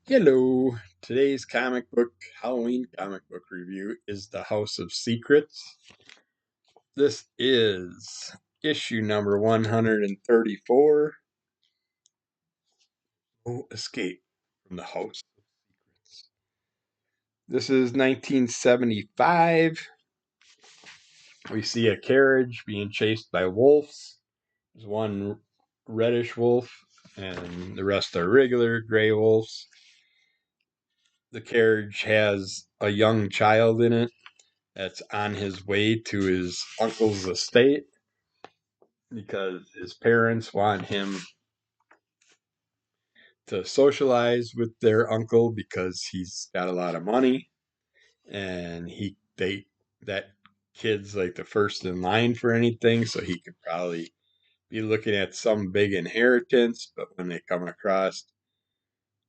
Hello. Today's Halloween comic book review is The House of Secrets. This is issue number 134. No Escape from the House of Secrets. This is 1975. We see a carriage being chased by wolves. There's one reddish wolf, and the rest are regular gray wolves. The carriage has a young child in it that's on his way to his uncle's estate because his parents want him to socialize with their uncle because he's got a lot of money and that kid's like the first in line for anything, so he could probably be looking at some big inheritance. But when they come across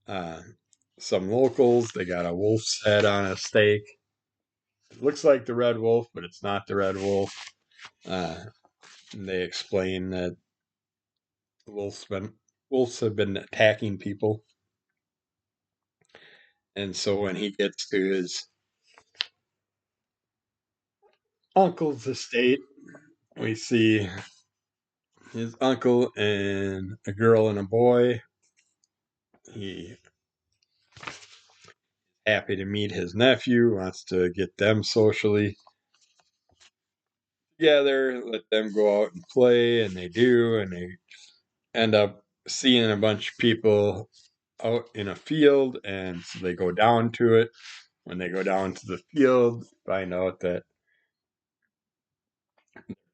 uh, some locals, they got a wolf's head on a stake. It looks like the red wolf, but it's not the red wolf. And they explain that wolves have been attacking people, and so when he gets to his uncle's estate, we see his uncle and a girl and a boy. He happy to meet his nephew, wants to get them socially together, let them go out and play, and they do, and they end up seeing a bunch of people out in a field, and so they go down to it. When they go down to the field, find out that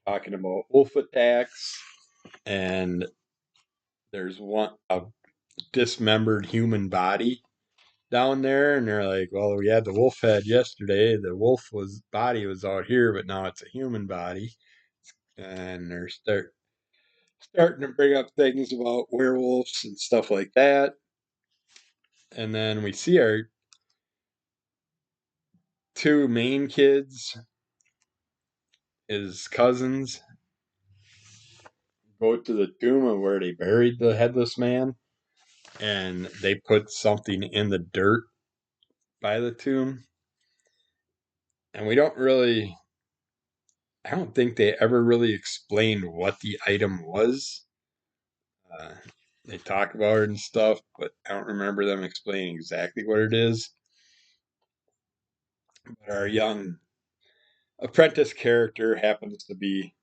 talking about wolf attacks, and there's a dismembered human body down there, and they're like, "Well, we had the wolf head yesterday. The body was out here, but now it's a human body." And they're starting to bring up things about werewolves and stuff like that. And then we see our two main kids, his cousins, go to the tomb of where they buried the headless man, and they put something in the dirt by the tomb. And I don't think they ever really explained what the item was. Uh, they talk about it and stuff, but I don't remember them explaining exactly what it is. But our young apprentice character happens to be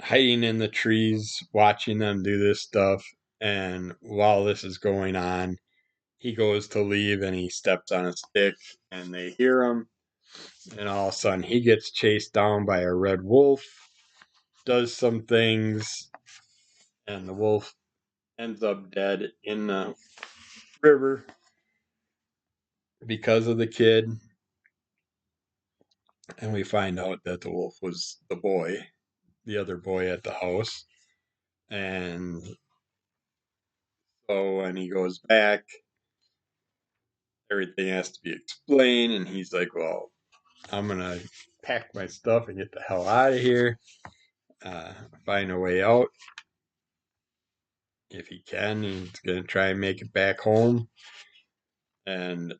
hiding in the trees, watching them do this stuff. And while this is going on, he goes to leave and he steps on a stick, and they hear him. And all of a sudden, he gets chased down by a red wolf, does some things, and the wolf ends up dead in the river because of the kid. And we find out that the wolf was the other boy at the house. And so when he goes back, everything has to be explained. And he's like, "Well, I'm going to pack my stuff and get the hell out of here, uh, find a way out. If he can, he's going to try and make it back home." And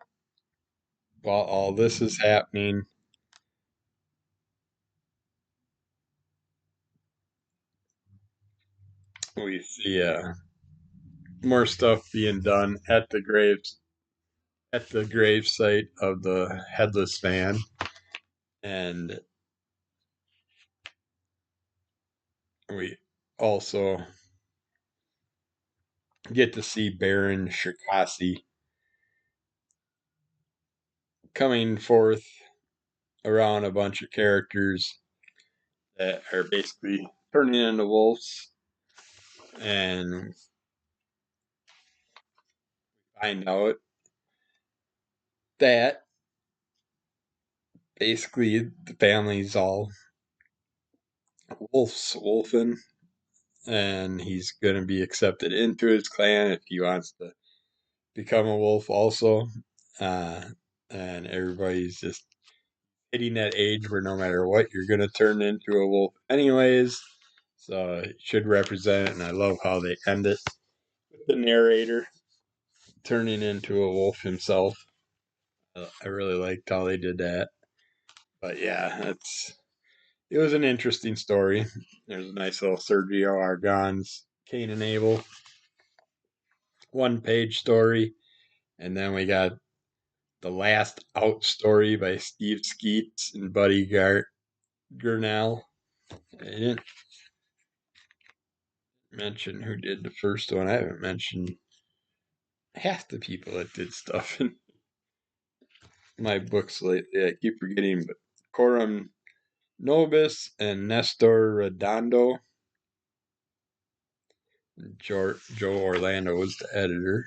while all this is happening, we see more stuff being done at the grave site of the headless man, and we also get to see Baron Shirkasi coming forth around a bunch of characters that are basically turning into wolves, and find out that basically the family's all wolfing, and he's going to be accepted into his clan if he wants to become a wolf also. Uh, and everybody's just hitting that age where no matter what, you're going to turn into a wolf anyways. So it should represent it, and I love how they end it with the narrator turning into a wolf himself. I really liked how they did that. But yeah, it was an interesting story. There's a nice little Sergio Argon's Cain and Abel 1-page story. And then we got The Last Out story by Steve Skeets and Buddy Gurnell. I didn't mention who did the first one. I haven't mentioned half the people that did stuff in my books lately. I keep forgetting, but Coram Nobis and Nestor Redondo. Joe Orlando was the editor.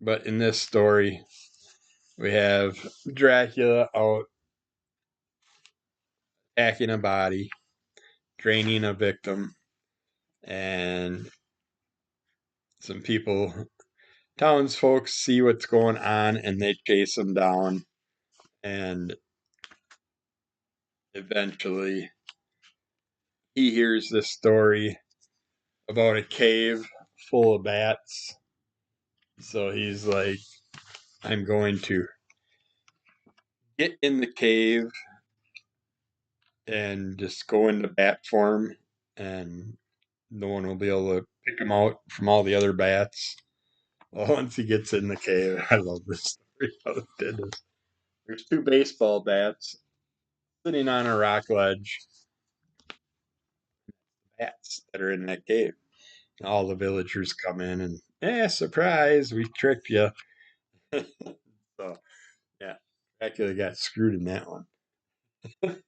But in this story, we have Dracula out attacking a body, draining a victim, and some townsfolk see what's going on and they chase him down. And eventually, he hears this story about a cave full of bats. So he's like, I'm going to get in the cave and just go into bat form, and no one will be able to pick him out from all the other bats. Well, once he gets in the cave, I love this story. How it did this. There's 2 baseball bats sitting on a rock ledge. Bats that are in that cave. All the villagers come in and, surprise, we tricked you. So, yeah, Dracula got screwed in that one. But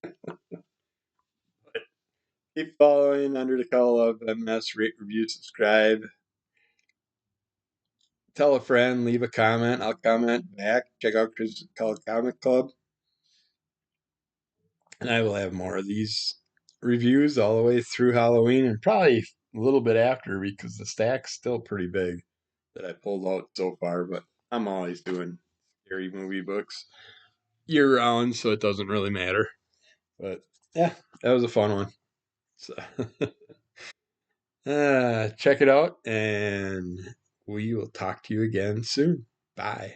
keep following Under the Call of MS, rate, review, subscribe. Tell a friend, leave a comment. I'll comment back. Check out Chris Call Comic Club. And I will have more of these reviews all the way through Halloween and probably a little bit after because the stack's still pretty big that I pulled out so far. But I'm always doing scary movie books year round, so it doesn't really matter. But yeah, that was a fun one. So check it out, and we will talk to you again soon. Bye.